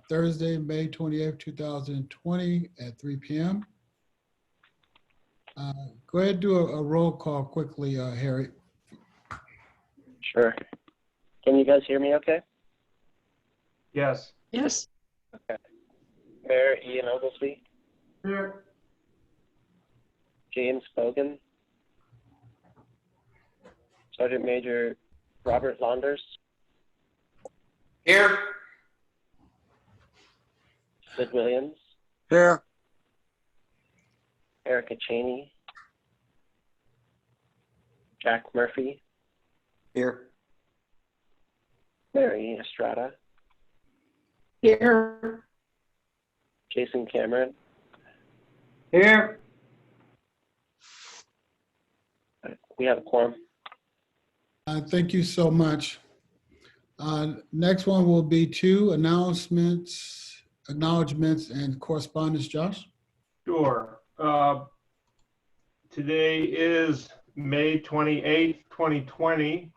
Thursday, May 28th, 2020 at 3 p.m. Go ahead and do a roll call quickly, Harry. Sure. Can you guys hear me okay? Yes. Yes. Okay. Mayor Ian Oglesby, Here. James Bogan, Sergeant Major Robert Launders, Here. Sid Williams, Here. Erica Cheney, Jack Murphy, Here. Mary Estrada, Here. Jason Cameron. Here. We have a quorum. Thank you so much. Next one will be two announcements, acknowledgements, and correspondence. Josh? Sure. Today is May 28th, 2020.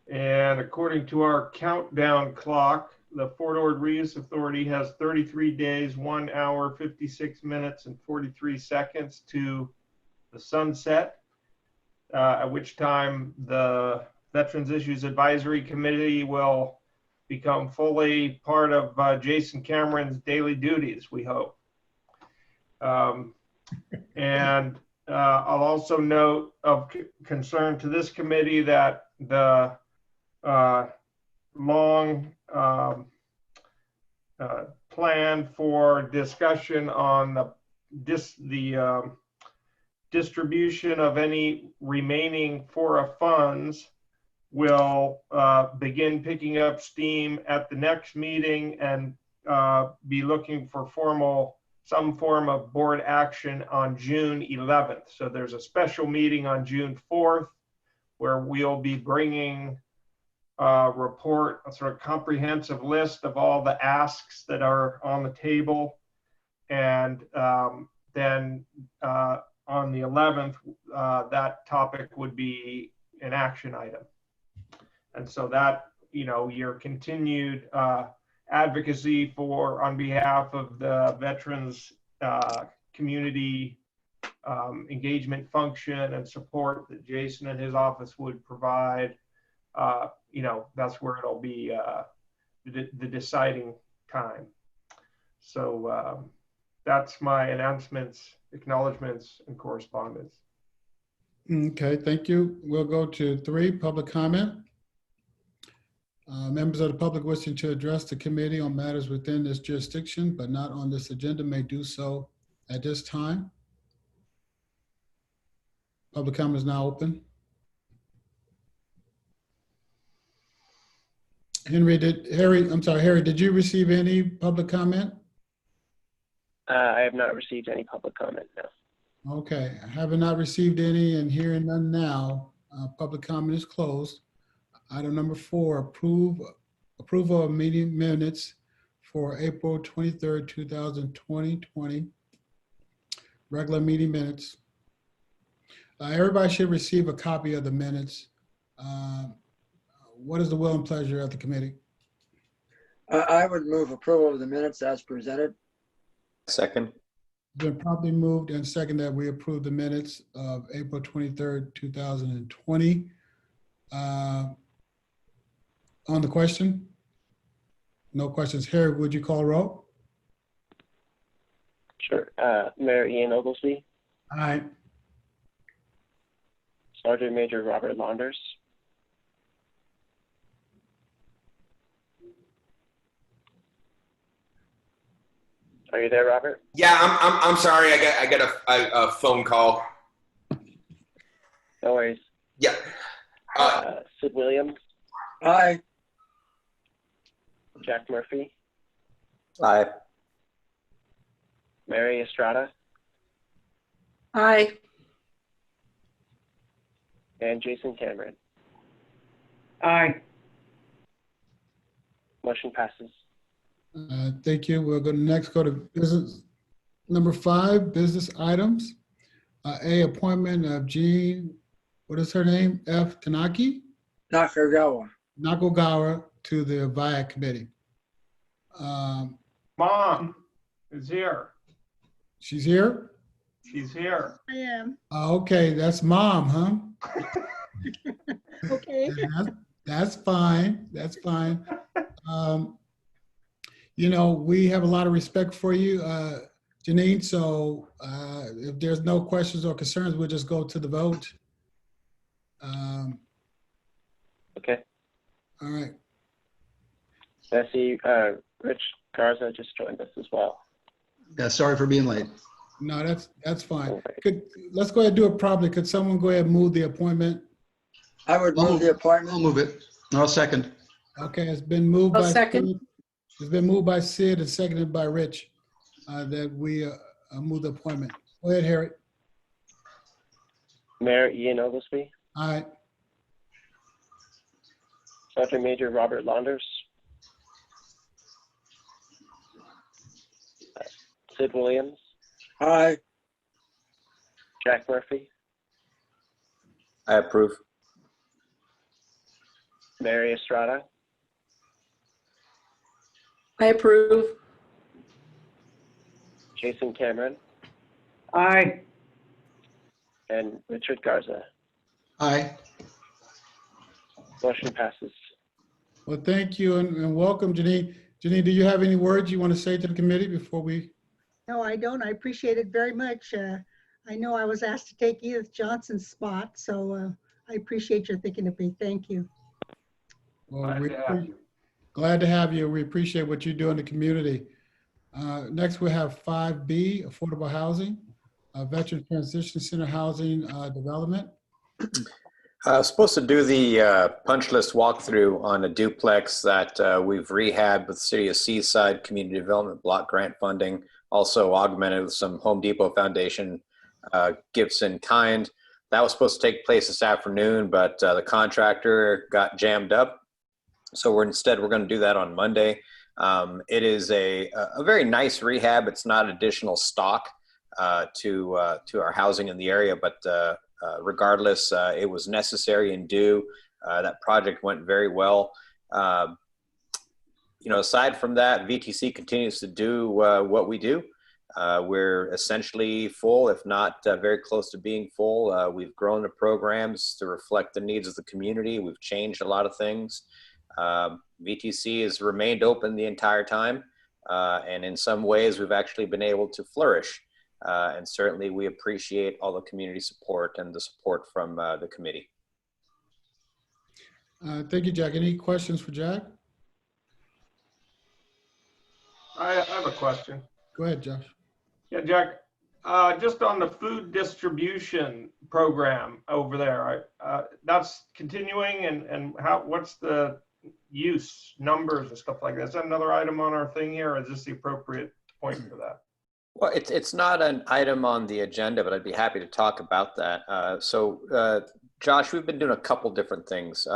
And according to our countdown clock, the Fort Ord Reuse Authority has 33 days, 1 hour, 56 minutes, and 43 seconds to the sunset, at which time the Veterans Issues Advisory Committee will become fully part of Jason Cameron's daily duties, we hope. And I'll also note of concern to this committee that the long plan for discussion on the distribution of any remaining FORA funds will begin picking up steam at the next meeting and be looking for some form of board action on June 11th. So there's a special meeting on June 4th where we'll be bringing report, a sort of comprehensive list of all the asks that are on the table. And then on the 11th, that topic would be an action item. And so that, your continued advocacy on behalf of the veterans community engagement function and support that Jason and his office would provide, that's where it'll be the deciding time. So that's my announcements, acknowledgements, and correspondence. Okay, thank you. We'll go to 3, public comment. Members of the public wishing to address the committee on matters within this jurisdiction but not on this agenda may do so at this time. Public comment is now open. Harry, did you receive any public comment? I have not received any public comment, no. Okay, having not received any and hearing none now, public comment is closed. Item number 4, approval of meeting minutes for April 23rd, 2020, regular meeting minutes. Everybody should receive a copy of the minutes. What is the will and pleasure of the committee? I would move approval of the minutes as presented. Second. It's been properly moved and second that we approve the minutes of April 23rd, 2020. On the question? No questions. Harry, would you call roll? Sure. Mayor Ian Oglesby, Aye. Sergeant Major Robert Launders, are you there, Robert? Yeah, I'm sorry. I got a phone call. No worries. Yeah. Sid Williams, Aye. Jack Murphy, Aye. Mary Estrada, Aye. and Jason Cameron. Aye. Motion passes. Thank you. We're going to next go to business number 5, business items. A, appointment of Jean, what is her name? F. Tanaki? Nakagawa. Nakagawa to the VIAC committee. Mom is here. She's here? She's here. I am. Okay, that's mom, huh? Okay. That's fine. That's fine. You know, we have a lot of respect for you, Janine. So if there's no questions or concerns, we'll just go to the vote. Okay. All right. I see Rich Garza just joined us as well. Yeah, sorry for being late. No, that's fine. Let's go ahead and do it properly. Could someone go ahead and move the appointment? I would move the I'll appointment. move it. I'll second. Okay, it's been moved I'll by second. Sid. It's been moved by Sid and seconded by Rich that we move the appointment. Go ahead, Harry. Mayor Ian Oglesby, All right. Sergeant Major Robert Launders, Sid Williams, Aye. Jack Murphy, I approve. Mary Estrada, I approve. Jason Cameron, Aye. and Richard Garza. Aye. Motion passes. Well, thank you and welcome, Janine. Janine, do you have any words you want to say to the committee before we? No, I don't. I appreciate it very much. I know I was asked to take Edith Johnson's spot, so I appreciate your thinking of me. Thank you. Well, Glad to have you. glad to have you. We appreciate what you do in the community. Next, we have 5B, Affordable Housing, Veteran Transition Center Housing Development. I was supposed to do the punch list walkthrough on a duplex that we've rehabbed with the City of Seaside Community Development Block Grant funding, also augmented with some Home Depot Foundation gifts in kind. That was supposed to take place this afternoon, but the contractor got jammed up. So we're going to do that on Monday. It is a very nice rehab. It's not additional stock to our housing in the area, but regardless, it was necessary and due. That project went very well. Aside from that, VTC continues to do what we do. We're essentially full, if not very close to being full. We've grown the programs to reflect the needs of the community. We've changed a lot of things. VTC has remained open the entire time. And in some ways, we've actually been able to flourish. And certainly we appreciate all the community support and the support from the committee. Thank you, Jack. Any questions for Jack? I have a question. Go ahead, Josh. Yeah, Jack, just on the food distribution program over there, that's continuing and what's the use numbers and stuff like that? Is that another item on our thing here, or is this the appropriate point for that? Well, it's not an item on the agenda, but I'd be happy to talk about that. Josh, we've been doing a couple different things.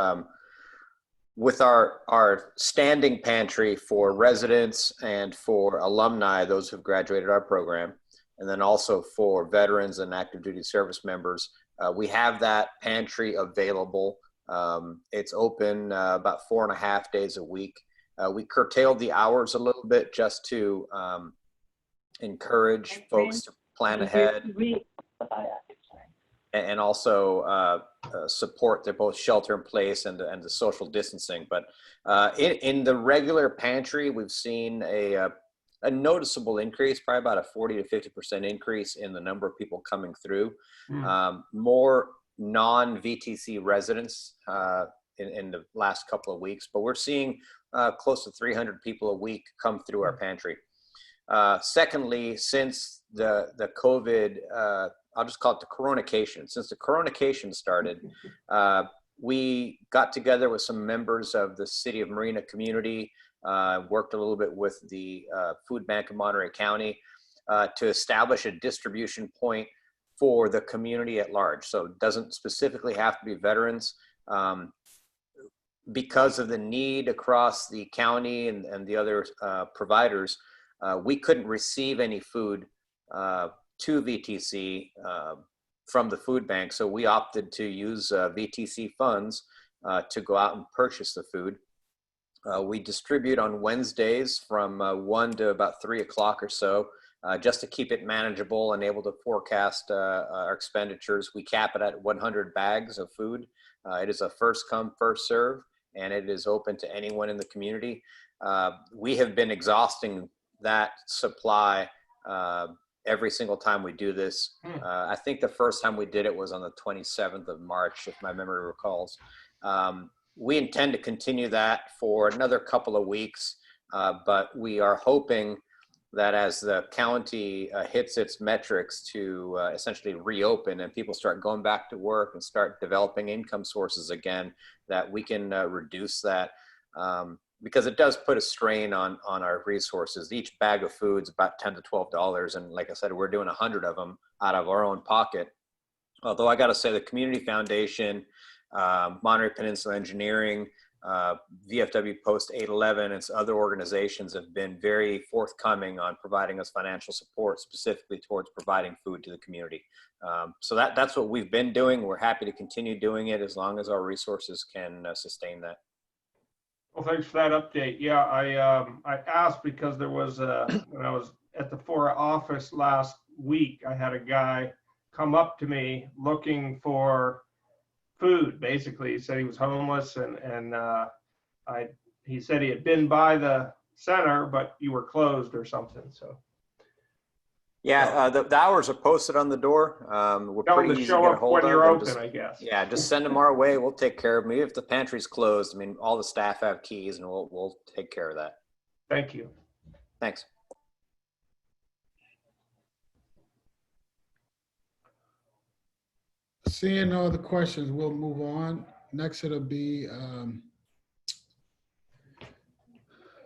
With our standing pantry for residents and for alumni, those who've graduated our program, and then also for veterans and active duty service members, we have that pantry available. It's open about 4.5 days a week. We curtailed the hours a little bit just to encourage folks to plan ahead and also support their both shelter in place and the social distancing. But in the regular pantry, we've seen a noticeable increase, probably about a 40 to 50% increase in the number of people coming through. More non-VTC residents in the last couple of weeks, but we're seeing close to 300 people a week come through our pantry. Secondly, since the COVID, I'll just call it the Coronacation. Since the Coronacation started, we got together with some members of the City of Marina community, worked a little bit with the Food Bank of Monterey County to establish a distribution point for the community at large. So it doesn't specifically have to be veterans. Because of the need across the county and the other providers, we couldn't receive any food to VTC from the food bank. So we opted to use VTC funds to go out and purchase the food. We distribute on Wednesdays from 1 to about 3 o'clock or so, just to keep it manageable and able to forecast our expenditures. We cap it at 100 bags of food. It is a first come, first serve, and it is open to anyone in the community. We have been exhausting that supply every single time we do this. I think the first time we did it was on the 27th of March, if my memory recalls. We intend to continue that for another couple of weeks, but we are hoping that as the county hits its metrics to essentially reopen and people start going back to work and start developing income sources again, that we can reduce that, because it does put a strain on our resources. Each bag of food is about $10 to $12, and like I said, we're doing 100 of them out of our own pocket. Although I got to say, the Community Foundation, Monterey Peninsula Engineering, VFW Post 811, and other organizations have been very forthcoming on providing us financial support, specifically towards providing food to the community. So that's what we've been doing. We're happy to continue doing it as long as our resources can sustain that. Well, thanks for that update. Yeah, I asked because there was when I was at the FORA office last week, I had a guy come up to me looking for food. Basically, he said he was homeless, and he said he had been by the center, but you were closed or something. So yeah, the hours are posted on the door. We're tell pretty them to easy to show get a up hold when of. you're and open, just, I guess. yeah, just send them our way. We'll take care of them. Even if the pantry's closed, I mean, all the staff have keys, and we'll take care of that. Thank you. Thanks. Seeing no other questions, we'll move on. Next, it'll be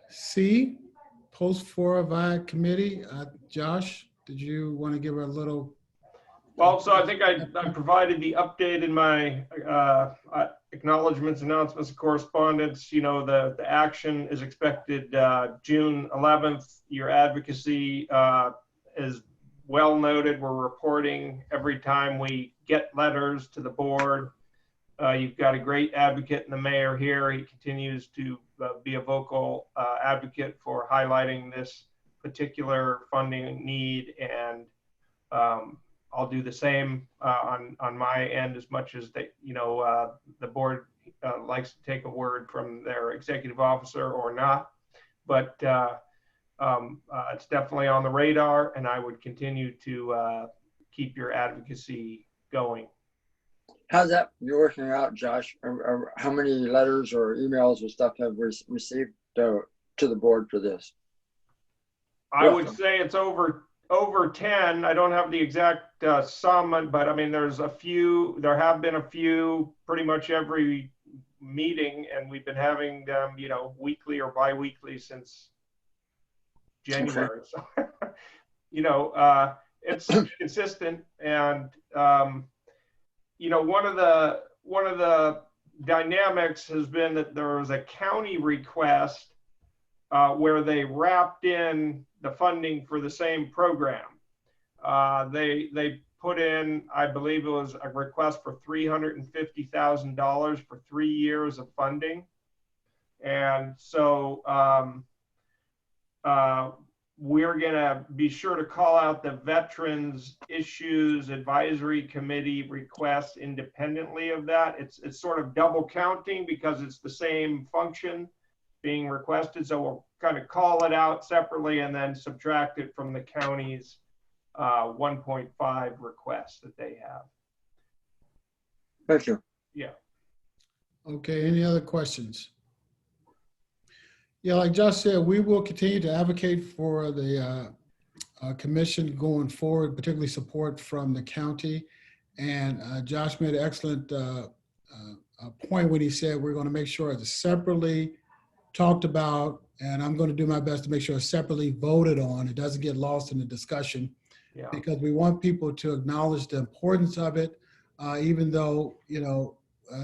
C, Post FORA via committee. Josh, did you want to give a little? Well, so I think I provided the update in my acknowledgements, announcements, and correspondence. You know, the action is expected June 11th. Your advocacy is well noted. We're reporting every time we get letters to the board. You've got a great advocate in the mayor here. He continues to be a vocal advocate for highlighting this particular funding need, and I'll do the same on my end, as much as they, the board likes to take a word from their executive officer or not. But it's definitely on the radar, and I would continue to keep your advocacy going. How's that working out, Josh? Or how many letters or emails or stuff have we received to the board for this? I would say it's over 10. I don't have the exact sum, but I mean, there have been a few pretty much every meeting, and we've been having them, weekly or bi-weekly since January. Okay. So, it's consistent, and one of the dynamics has been that there was a county request where they wrapped in the funding for the same program. They put in, I believe it was a request for $350,000 for 3 years of funding. And so we're gonna be sure to call out the Veterans Issues Advisory Committee request independently of that. It's sort of double counting because it's the same function being requested. So we'll kind of call it out separately and then subtract it from the county's 1.5 request that they have. Thank you. Yeah. Okay, any other questions? Yeah, like Josh said, we will continue to advocate for the commission going forward, particularly support from the county. And Josh made an excellent point when he said we're going to make sure it's separately talked about, and I'm going to do my best to make sure it's separately voted on. It doesn't get lost in the discussion, because we want people to acknowledge the importance of it, even though,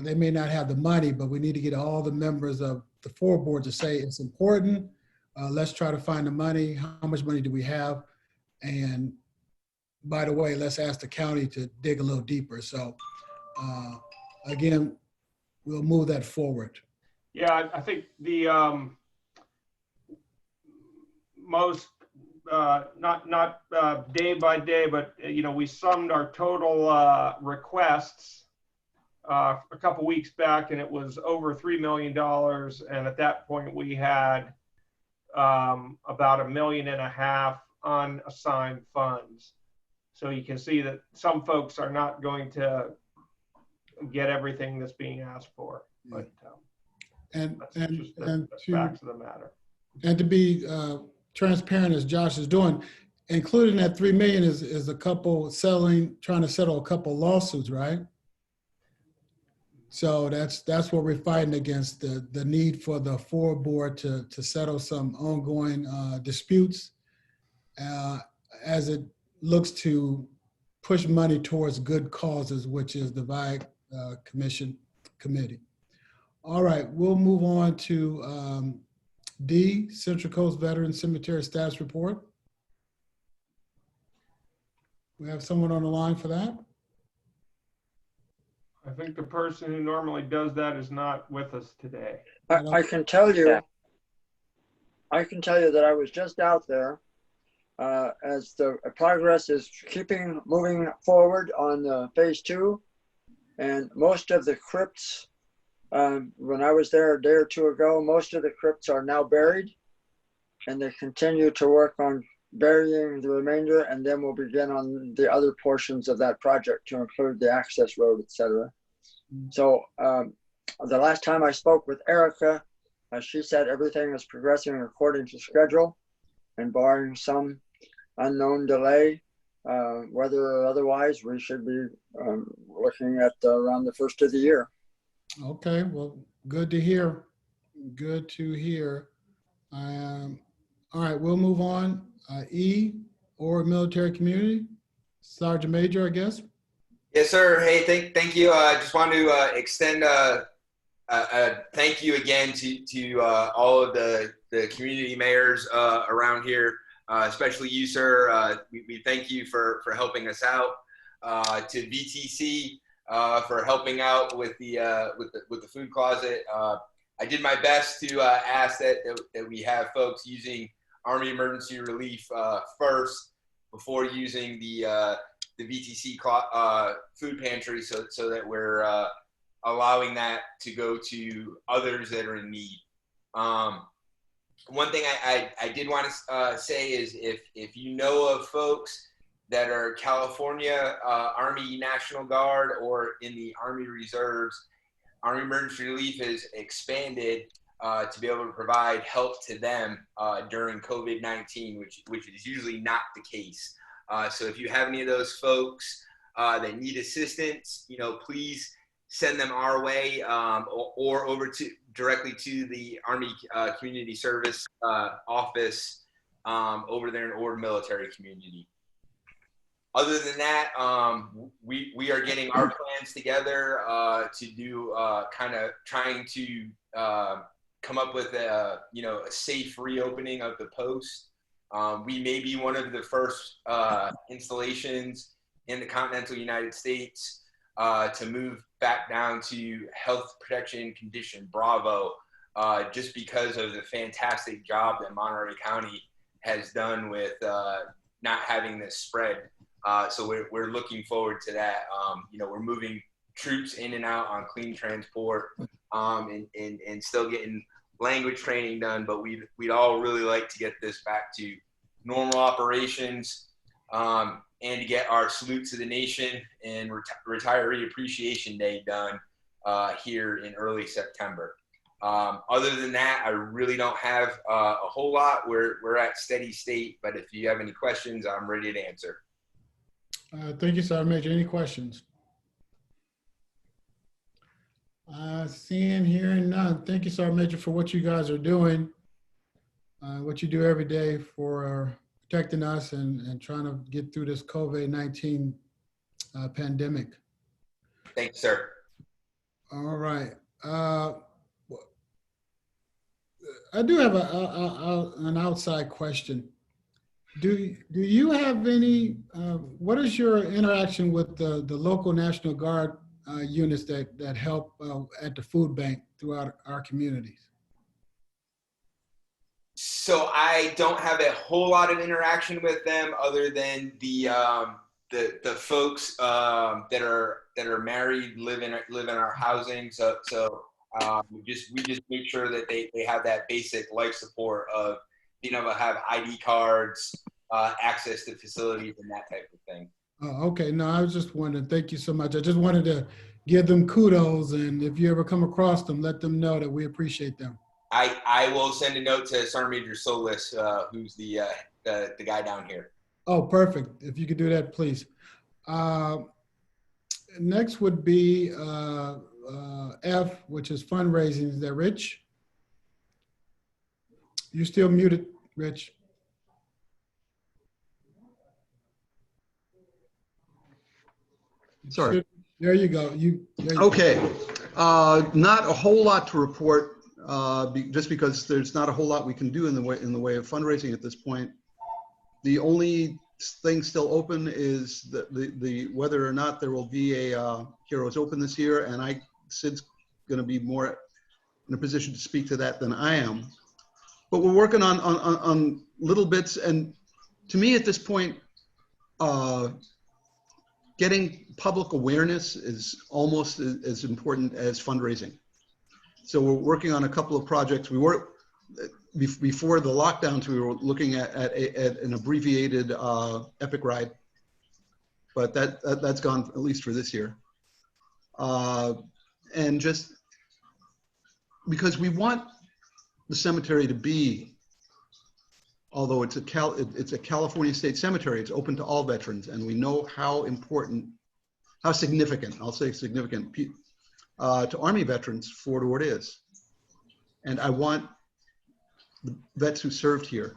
they may not have the money, but we need to get all the members of the FORA board to say it's important. Let's try to find the money. How much money do we have? And by the way, let's ask the county to dig a little deeper. So again, we'll move that forward. Yeah, I think the most not day by day, but we summed our total requests a couple weeks back, and it was over $3 million. And at that point, we had about $1.5 million unassigned funds. So you can see that some folks are not going to get everything that's being asked for, but And that's just the facts of the matter. And to be transparent, as Josh is doing, including that $3 million is a couple trying to settle a couple lawsuits, right? So that's what we're fighting against, the need for the FORA board to settle some ongoing disputes as it looks to push money towards good causes, which is the VIAC committee. All right, we'll move on to D, Central Coast Veteran Cemetery Status Report. We have someone on the line for that. I think the person who normally does that is not with us today. I can tell you, that I was just out there as the progress is moving forward on phase 2, and most of the crypts, when I was there a day or two ago, most of the crypts are now buried, and they continue to work on burying the remainder, and then we'll begin on the other portions of that project to include the access road, etc. So the last time I spoke with Erica, she said everything is progressing according to schedule, and barring some unknown delay, weather or otherwise, we should be looking at around the first of the year. Okay, well, good to hear. Good to hear. All right, we'll move on. E, or military community. Sergeant Major, I guess. Yes, sir. Hey, thank you. I just want to extend a thank you again to all of the community mayors around here, especially you, sir. We thank you for helping us out. To VTC for helping out with the food closet. I did my best to ask that we have folks using Army Emergency Relief first before using the VTC food pantry, so that we're allowing that to go to others that are in need. One thing I did want to say is if you know of folks that are California Army National Guard or in the Army Reserves, Army Emergency Relief has expanded to be able to provide help to them during COVID-19, which is usually not the case. So if you have any of those folks that need assistance, please send them our way or over directly to the Army Community Service office over there in Ord Military Community. Other than that, we are getting our plans together to do kind of trying to come up with a safe reopening of the post. We may be one of the first installations in the continental United States to move back down to health protection condition Bravo, just because of the fantastic job that Monterey County has done with not having this spread. So we're looking forward to that. We're moving troops in and out on clean transport and still getting language training done, but we'd all really like to get this back to normal operations and to get our salute to the nation and retiree appreciation day done here in early September. Other than that, I really don't have a whole lot. We're at steady state, but if you have any questions, I'm ready to answer. Thank you, Sergeant Major. Any questions? Seeing, hearing none. Thank you, Sergeant Major, for what you guys are doing, what you do every day for protecting us and trying to get through this COVID-19 pandemic. Thank you, sir. All right. I do have an outside question. Do you have any, what is your interaction with the local National Guard units that help at the food bank throughout our communities? So I don't have a whole lot of interaction with them other than the folks that are married, live in our housing. So we just make sure that they have that basic life support of being able to have ID cards, access to facilities, and that type of thing. Oh, okay. No, I was just wondering. Thank you so much. I just wanted to give them kudos, and if you ever come across them, let them know that we appreciate them. I will send a note to Sergeant Major Solis, who's the guy down here. Oh, perfect. If you could do that, please. Next would be F, which is fundraising. Is that Rich? You still muted, Rich. Sorry. There you go. There you Okay. Not a whole lot to report, just because there's not a whole lot we can do in the way of fundraising at this point. The only thing still open is the whether or not there will be a Heroes Open this year, and Sid's going to be more in a position to speak to that than I am. But we're working on little bits, and to me at this point, getting public awareness is almost as important as fundraising. So we're working on a couple of projects. We were, before the lockdowns, we were looking at an abbreviated epic ride, but that's gone at least for this year. And just because we want the cemetery to be, although it's a California state cemetery, it's open to all veterans, and we know how important, how significant, I'll say significant, to Army veterans Fort Ord is. And I want the vets who served here,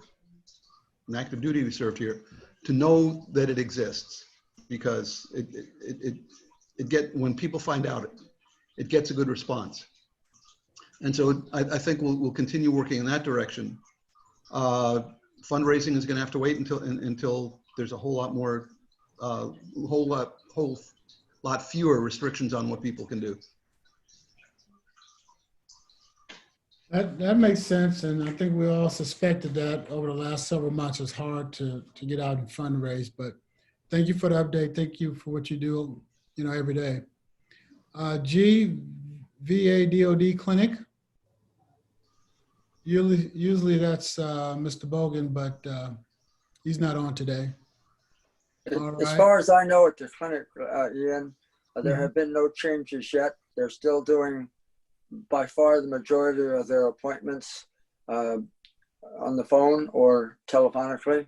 and active duty who served here, to know that it exists, because when people find out, it gets a good response. And so I think we'll continue working in that direction. Fundraising is going to have to wait until there's a whole lot fewer restrictions on what people can do. That makes sense, and I think we all suspected that over the last several months. It's hard to get out and fundraise, but thank you for the update. Thank you for what you do, every day. G, VA DOD clinic. Usually that's Mr. Bogan, but he's not on today. As far as I know at the clinic, Ian, there have been no changes yet. They're still doing by far the majority of their appointments on the phone or telephonically.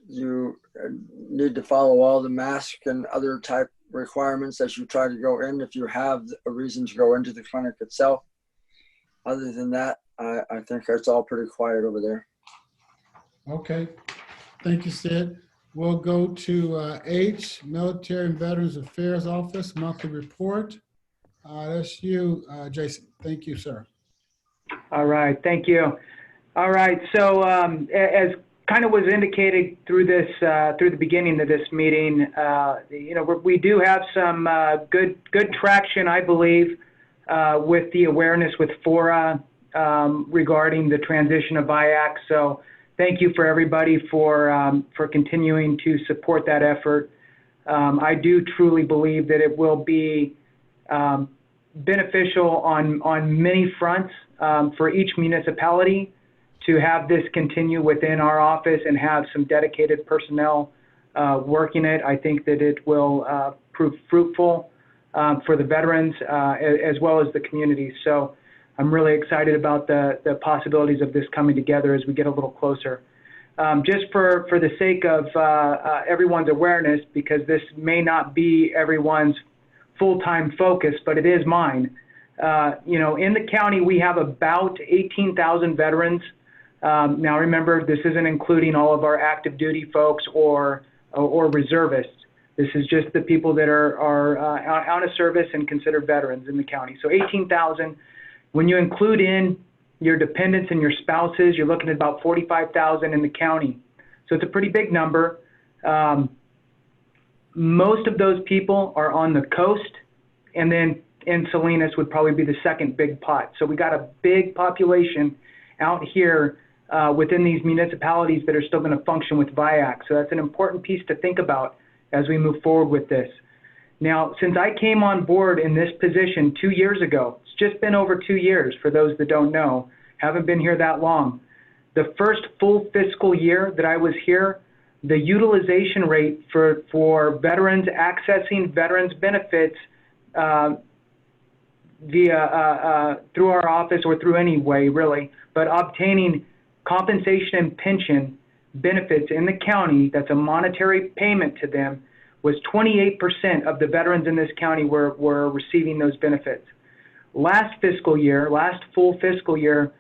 You need to follow all the mask and other type requirements as you try to go in if you have a reason to go into the clinic itself. Other than that, I think it's all pretty quiet over there. Okay. Thank you, Sid. We'll go to H, Military and Veterans Affairs Office, monthly report. That's you, Jason. Thank you, sir. All right, thank you. All right, so as kind of was indicated through the beginning of this meeting, we do have some good traction, I believe, with the awareness with FORA regarding the transition of IAC. So thank you for everybody for continuing to support that effort. I do truly believe that it will be beneficial on many fronts for each municipality to have this continue within our office and have some dedicated personnel working it. I think that it will prove fruitful for the veterans as well as the community. So I'm really excited about the possibilities of this coming together as we get a little closer. Just for the sake of everyone's awareness, because this may not be everyone's full-time focus, but it is mine. In the county, we have about 18,000 veterans. Now remember, this isn't including all of our active duty folks or reservists. This is just the people that are out of service and considered veterans in the county. So 18,000. When you include in your dependents and your spouses, you're looking at about 45,000 in the county. So it's a pretty big number. Most of those people are on the coast, and then in Salinas would probably be the second big pot. So we got a big population out here within these municipalities that are still going to function with VIAC. So that's an important piece to think about as we move forward with this. Now, since I came on board in this position 2 years ago, it's just been over 2 years for those that don't know, haven't been here that long. The first full fiscal year that I was here, the utilization rate for veterans accessing veterans benefits through our office or through any way really, but obtaining compensation and pension benefits in the county, that's a monetary payment to them, was 28% of the veterans in this county were receiving those benefits. Last full fiscal year,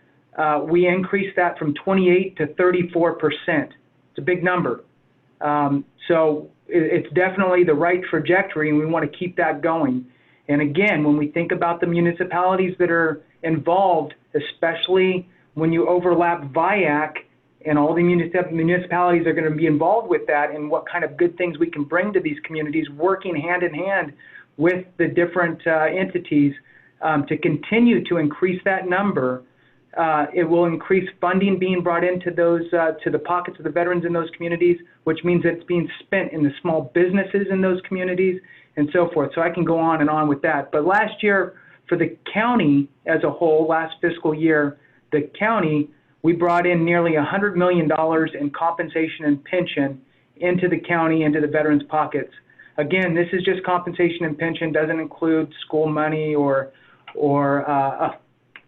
we increased that from 28 to 34%. It's a big number. So it's definitely the right trajectory, and we want to keep that going. And again, when we think about the municipalities that are involved, especially when you overlap VIAC, and all the municipalities are going to be involved with that, and what kind of good things we can bring to these communities, working hand in hand with the different entities to continue to increase that number. It will increase funding being brought into those to the pockets of the veterans in those communities, which means it's being spent in the small businesses in those communities and so forth. So I can go on and on with that. But last year, for the county as a whole, last fiscal year, the county, we brought in nearly $100 million in compensation and pension into the county, into the veterans' pockets. Again, this is just compensation and pension, doesn't include school money or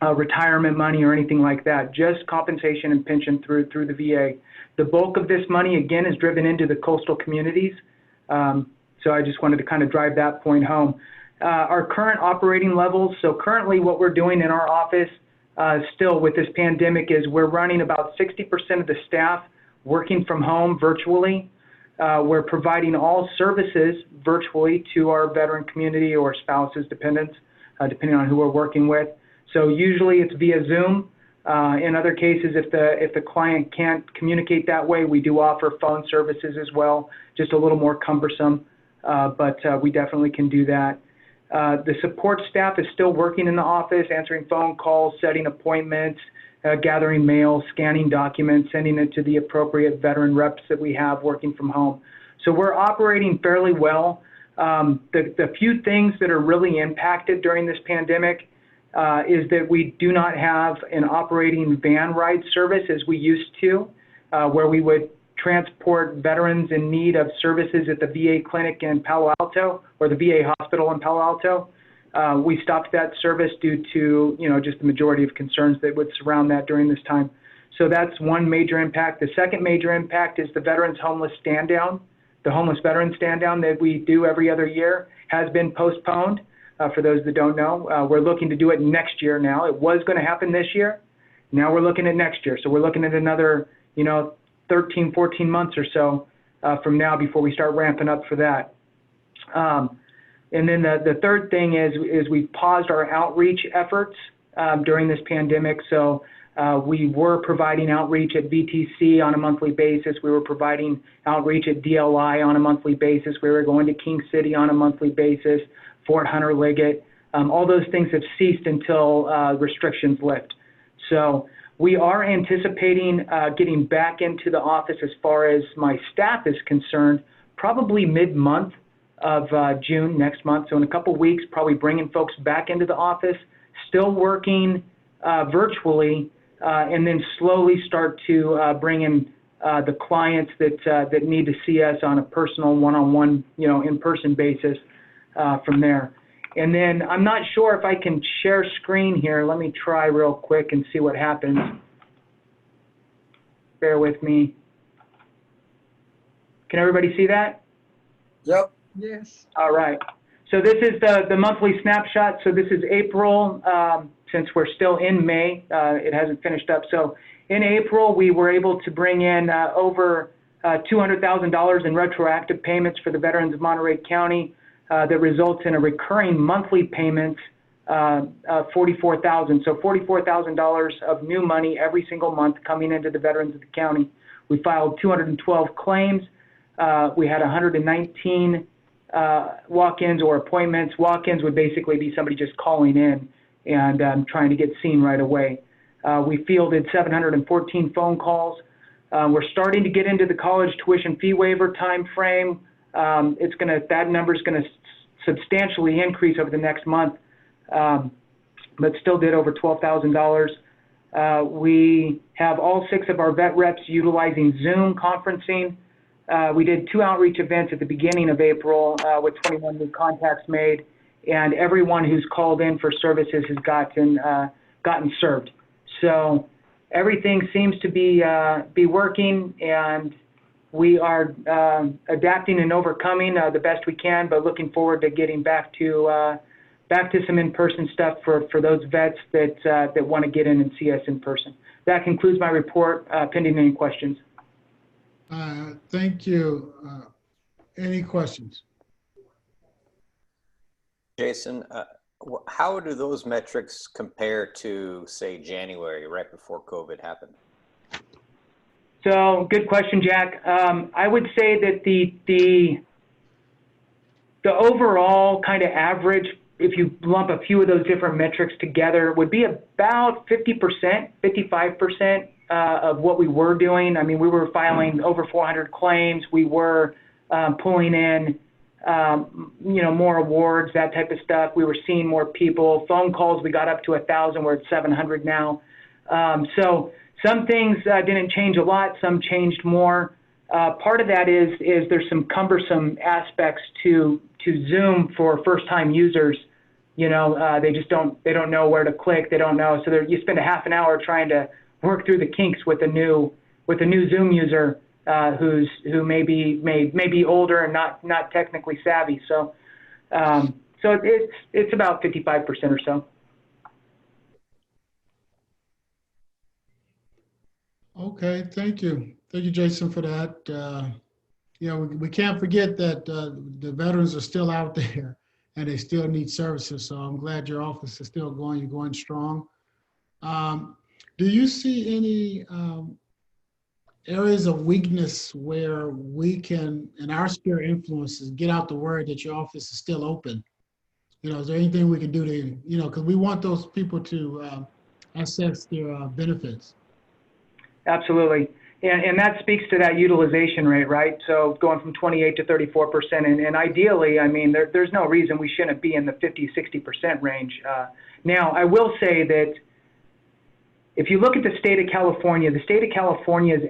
retirement money or anything like that, just compensation and pension through the VA. The bulk of this money, again, is driven into the coastal communities. So I just wanted to kind of drive that point home. Our current operating levels, so currently what we're doing in our office still with this pandemic is we're running about 60% of the staff working from home virtually. We're providing all services virtually to our veteran community or spouses, dependents, depending on who we're working with. So usually it's via Zoom. In other cases, if the client can't communicate that way, we do offer phone services as well, just a little more cumbersome, but we definitely can do that. The support staff is still working in the office, answering phone calls, setting appointments, gathering mail, scanning documents, sending it to the appropriate veteran reps that we have working from home. So we're operating fairly well. The few things that are really impacted during this pandemic is that we do not have an operating van ride service as we used to, where we would transport veterans in need of services at the VA clinic in Palo Alto or the VA hospital in Palo Alto. We stopped that service due to, just the majority of concerns that would surround that during this time. So that's one major impact. The second major impact is the Veterans Homeless Stand Down. The Homeless Veterans Stand Down that we do every other year has been postponed. For those that don't know, we're looking to do it next year now. It was going to happen this year. Now we're looking at next year. So we're looking at another, 13, 14 months or so from now before we start ramping up for that. And then the third thing is we've paused our outreach efforts during this pandemic. So we were providing outreach at VTC on a monthly basis. We were providing outreach at DLI on a monthly basis. We were going to King City on a monthly basis, Fort Hunter Liggett. All those things have ceased until restrictions lift. So we are anticipating getting back into the office as far as my staff is concerned, probably mid-month of June next month. So in a couple weeks, probably bringing folks back into the office, still working virtually, and then slowly start to bring in the clients that need to see us on a personal one-on-one, in-person basis from there. And then I'm not sure if I can share screen here. Let me try real quick and see what happens. Bear with me. Can everybody see that? Yep. Yes. All right. So this is the monthly snapshot. So this is April, since we're still in May, it hasn't finished up. So in April, we were able to bring in over $200,000 in retroactive payments for the veterans of Monterey County. That results in a recurring monthly payment of $44,000. So $44,000 of new money every single month coming into the veterans of the county. We filed 212 claims. We had 119 walk-ins or appointments. Walk-ins would basically be somebody just calling in and trying to get seen right away. We fielded 714 phone calls. We're starting to get into the college tuition fee waiver time frame. That number is going to substantially increase over the next month, but still did over $12,000. We have all 6 of our vet reps utilizing Zoom conferencing. We did 2 outreach events at the beginning of April with 21 new contacts made, and everyone who's called in for services has gotten served. So everything seems to be working, and we are adapting and overcoming the best we can, but looking forward to getting back to some in-person stuff for those vets that want to get in and see us in person. That concludes my report, pending any questions. Thank you. Any questions? Jason, how do those metrics compare to, say, January, right before COVID happened? So, good question, Jack. I would say that the overall kind of average, if you lump a few of those different metrics together, would be about 50%, 55% of what we were doing. I mean, we were filing over 400 claims. We were pulling in, more awards, that type of stuff. We were seeing more people. Phone calls, we got up to 1,000. We're at 700 now. So some things didn't change a lot. Some changed more. Part of that is there's some cumbersome aspects to Zoom for first-time users. They don't know where to click. They don't know. So you spend a half an hour trying to work through the kinks with a new Zoom user who may be older and not technically savvy. So it's about 55% or so. Okay, thank you. Thank you, Jason, for that. We can't forget that the veterans are still out there and they still need services. So I'm glad your office is still going strong. Do you see any areas of weakness where we can, in our sphere of influences, get out the word that your office is still open? Is there anything we can do to, because we want those people to access their benefits? Absolutely. And that speaks to that utilization rate, right? So going from 28 to 34%. And ideally, I mean, there's no reason we shouldn't be in the 50, 60% range. Now, I will say that if you look at the state of California's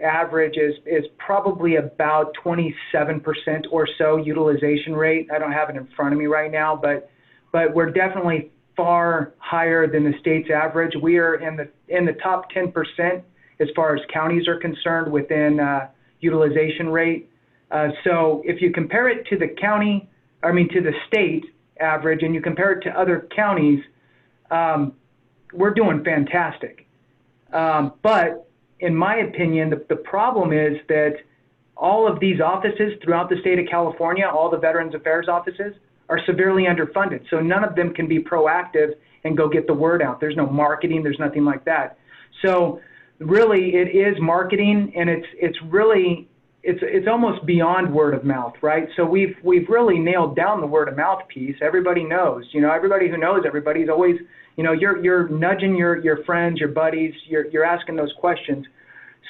average is probably about 27% or so utilization rate. I don't have it in front of me right now, but we're definitely far higher than the state's average. We are in the top 10% as far as counties are concerned within utilization rate. So if you compare it to to the state average, and you compare it to other counties, we're doing fantastic. But in my opinion, the problem is that all of these offices throughout the state of California, all the Veterans Affairs offices, are severely underfunded. So none of them can be proactive and go get the word out. There's no marketing. There's nothing like that. So really, it is marketing, and it's almost beyond word of mouth, right? So we've really nailed down the word of mouth piece. Everybody knows. Everybody who knows everybody's always. You're nudging your friends, your buddies, you're asking those questions.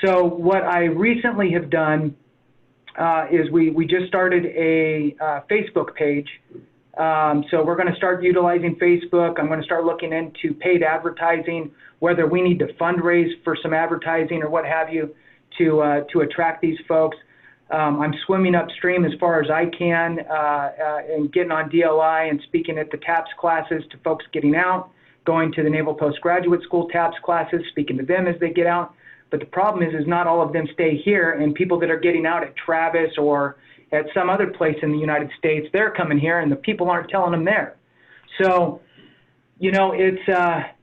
So what I recently have done is we just started a Facebook page. So we're going to start utilizing Facebook. I'm going to start looking into paid advertising, whether we need to fundraise for some advertising or what have you to attract these folks. I'm swimming upstream as far as I can and getting on DLI and speaking at the TAPS classes to folks getting out, going to the Naval Postgraduate School TAPS classes, speaking to them as they get out. But the problem is not all of them stay here, and people that are getting out at Travis or at some other place in the United States, they're coming here, and the people aren't telling them there. So, it's a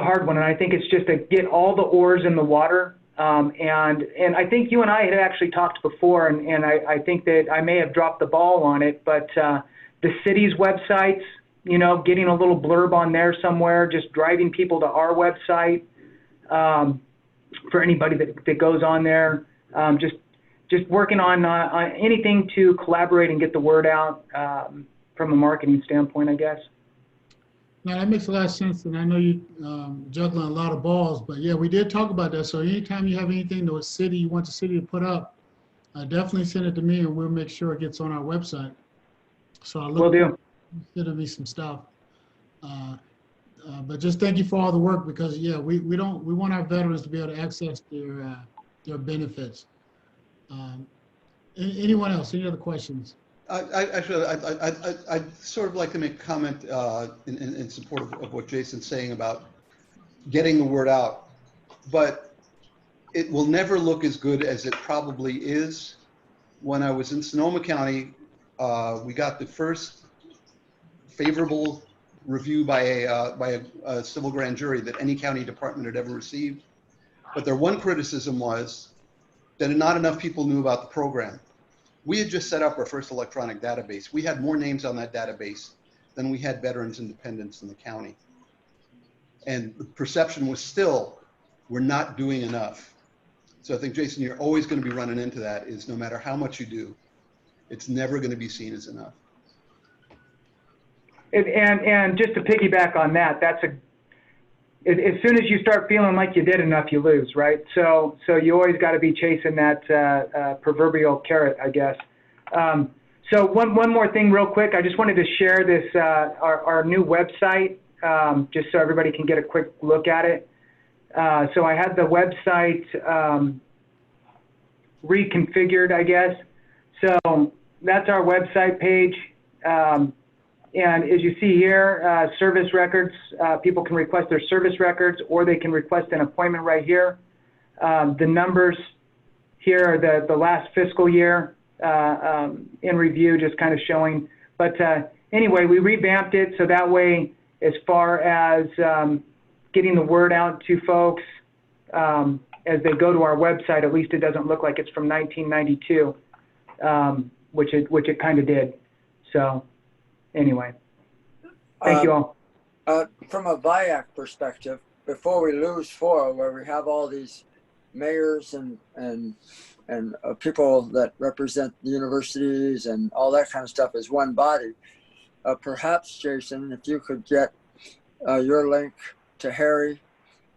hard one, and I think it's just to get all the oars in the water. And I think you and I had actually talked before, and I think that I may have dropped the ball on it, but the city's websites, getting a little blurb on there somewhere, just driving people to our website for anybody that goes on there, just just working on anything to collaborate and get the word out from a marketing standpoint, I guess. Now, that makes a lot of sense, and I know you juggling a lot of balls, but yeah, we did talk about that. So anytime you have anything to a city, you want the city to put up, definitely send it to me, and we'll make sure it gets on our website. So I Will do. sending me some stuff. But just thank you for all the work, because yeah, we want our veterans to be able to access their benefits. Anyone else? Any other questions? I'd sort of like to make a comment in support of what Jason's saying about getting the word out, but it will never look as good as it probably is. When I was in Sonoma County, we got the first favorable review by a civil grand jury that any county department had ever received. But their one criticism was that not enough people knew about the program. We had just set up our first electronic database. We had more names on that database than we had veterans and dependents in the county. And the perception was still, we're not doing enough. So I think, Jason, you're always going to be running into that, is no matter how much you do, it's never going to be seen as enough. And just to piggyback on that, as soon as you start feeling like you did enough, you lose, right? So you always got to be chasing that proverbial carrot, I guess. So one more thing real quick. I just wanted to share this, our new website, just so everybody can get a quick look at it. So I had the website reconfigured, I guess. So that's our website page. And as you see here, service records, people can request their service records, or they can request an appointment right here. The numbers here are the last fiscal year in review, just kind of showing. But anyway, we revamped it so that way, as far as getting the word out to folks as they go to our website, at least it doesn't look like it's from 1992, which it kind of did. So anyway, thank you all. From a VIAC perspective, before we lose FORA, where we have all these mayors and people that represent the universities and all that kind of stuff as one body, perhaps, Jason, if you could get your link to Harry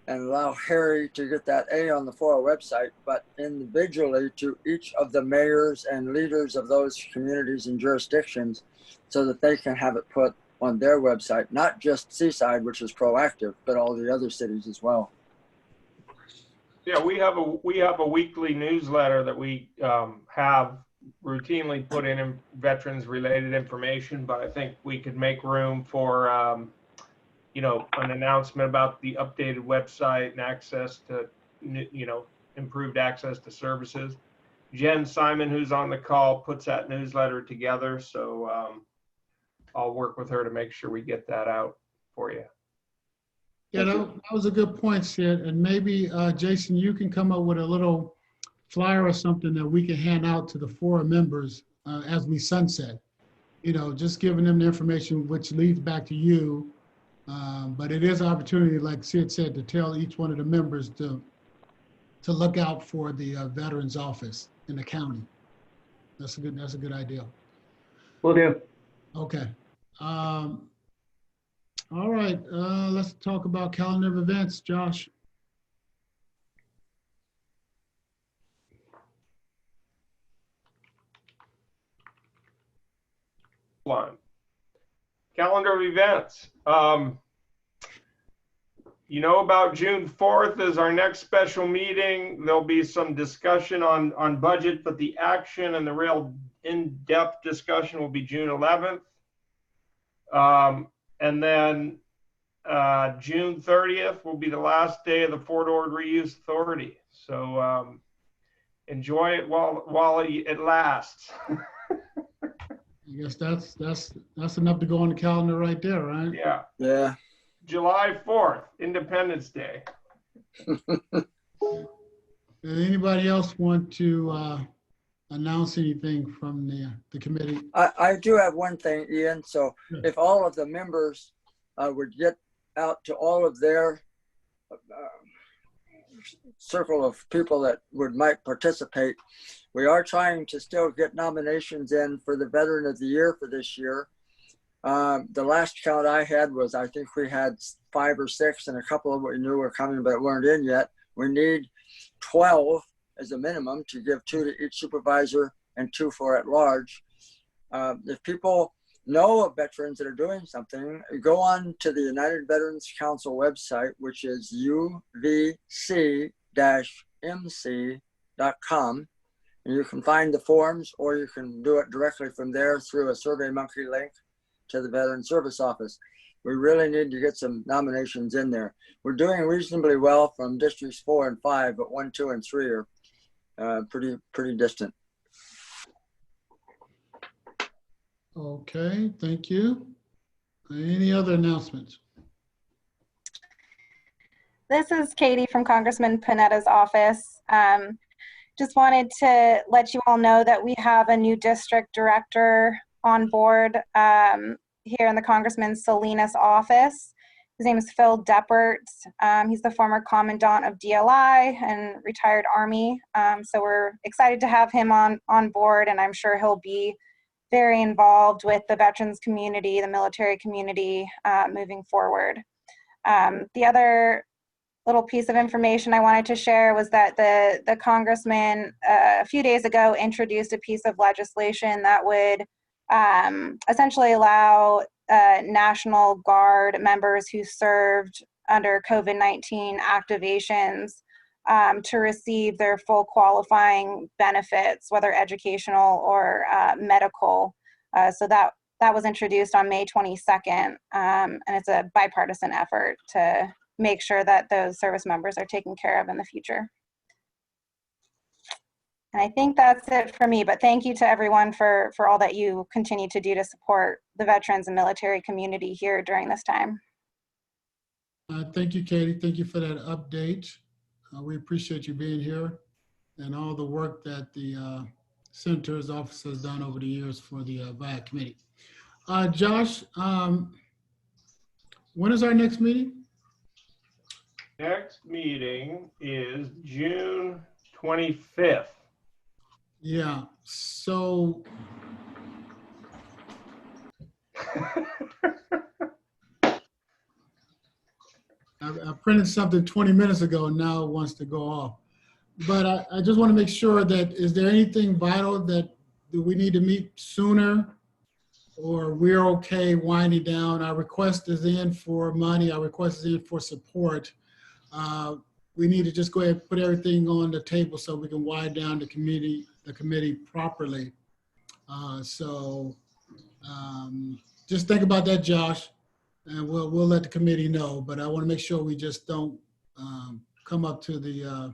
and allow Harry to get that on the FORA website, but individually to each of the mayors and leaders of those communities and jurisdictions, so that they can have it put on their website, not just Seaside, which is proactive, but all the other cities as well. Yeah, we have a weekly newsletter that we have routinely put in veterans related information, but I think we could make room for an announcement about the updated website and access to improved access to services. Jen Simon, who's on the call, puts that newsletter together, so I'll work with her to make sure we get that out for you. Yeah, that was a good point, Sid. And maybe, Jason, you can come up with a little flyer or something that we can hand out to the FORA members as we sunset. Just giving them the information, which leads back to you. But it is an opportunity, like Sid said, to tell each one of the members to look out for the Veterans Office in the county. That's a good idea. Will do. Okay. All right, let's talk about calendar of events, Josh. Calendar of events. About June 4th is our next special meeting. There'll be some discussion on budget, but the action and the real in-depth discussion will be June 11th. And then June 30th will be the last day of the Fort Ord Reuse Authority. So enjoy it while it lasts. I guess that's enough to go on the calendar right there, right? Yeah. Yeah. July 4th, Independence Day. Does anybody else want to announce anything from the committee? I do have one thing, Ian. So if all of the members would get out to all of their circle of people that might participate. We are trying to still get nominations in for the Veteran of the Year for this year. The last count I had was, I think we had 5 or 6, and a couple of what we knew were coming but weren't in yet. We need 12 as a minimum to give 2 to each supervisor and 2 for at large. If people know of veterans that are doing something, go on to the United Veterans Council website, which is uvc-mc.com. And you can find the forms, or you can do it directly from there through a SurveyMonkey link to the Veteran Service Office. We really need to get some nominations in there. We're doing reasonably well from districts 4 and 5, but 1, 2, and 3 are pretty distant. Okay, thank you. Any other announcements? This is Katie from Congressman Panetta's office. Just wanted to let you all know that we have a new district director on board here in the Congressman Salinas office. His name is Phil Deppert. He's the former commandant of DLI and retired Army. So we're excited to have him on board, and I'm sure he'll be very involved with the veterans community, the military community moving forward. The other little piece of information I wanted to share was that the congressman a few days ago introduced a piece of legislation that would essentially allow National Guard members who served under COVID-19 activations to receive their full qualifying benefits, whether educational or medical. So that was introduced on May 22nd, and it's a bipartisan effort to make sure that those service members are taken care of in the future. And I think that's it for me, but thank you to everyone for all that you continue to do to support the veterans and military community here during this time. Thank you, Katie. Thank you for that update. We appreciate you being here and all the work that the Senator's office has done over the years for the VIA committee. Josh, when is our next meeting? Next meeting is June 25th. Yeah, so I printed something 20 minutes ago, now it wants to go off. But I just want to make sure that, is there anything vital that do we need to meet sooner, or we're okay winding down? Our request is in for money, our request is in for support. We need to just go ahead and put everything on the table so we can wind down the committee properly. Just think about that, Josh, and we'll let the committee know. But I want to make sure we just don't come up to the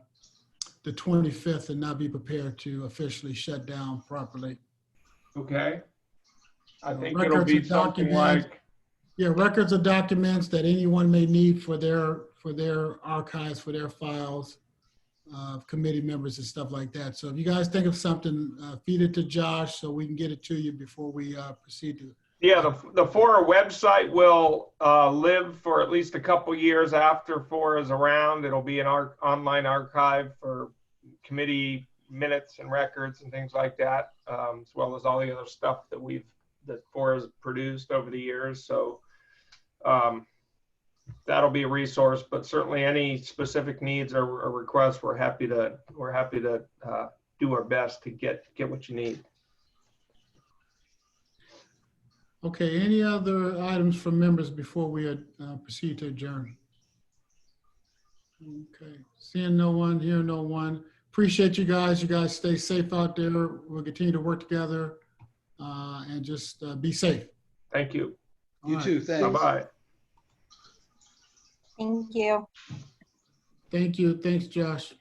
25th and not be prepared to officially shut down properly. Okay. I think Records it'll be of something documents. like, Yeah, records of documents that anyone may need for their archives, for their files, committee members and stuff like that. So if you guys think of something, feed it to Josh so we can get it to you before we proceed to. yeah, the FORA website will live for at least a couple years after FORA is around. It'll be an online archive for committee minutes and records and things like that, as well as all the other stuff that FORA has produced over the years. So that'll be a resource, but certainly any specific needs or requests, we're happy to do our best to get what you need. Okay, any other items from members before we proceed to adjourn? Okay, seeing no one, hearing no one. Appreciate you guys. You guys stay safe out there. We'll continue to work together and just be safe. Thank you. You too, thanks. Bye-bye. Thank you. Thank you. Thanks, Josh.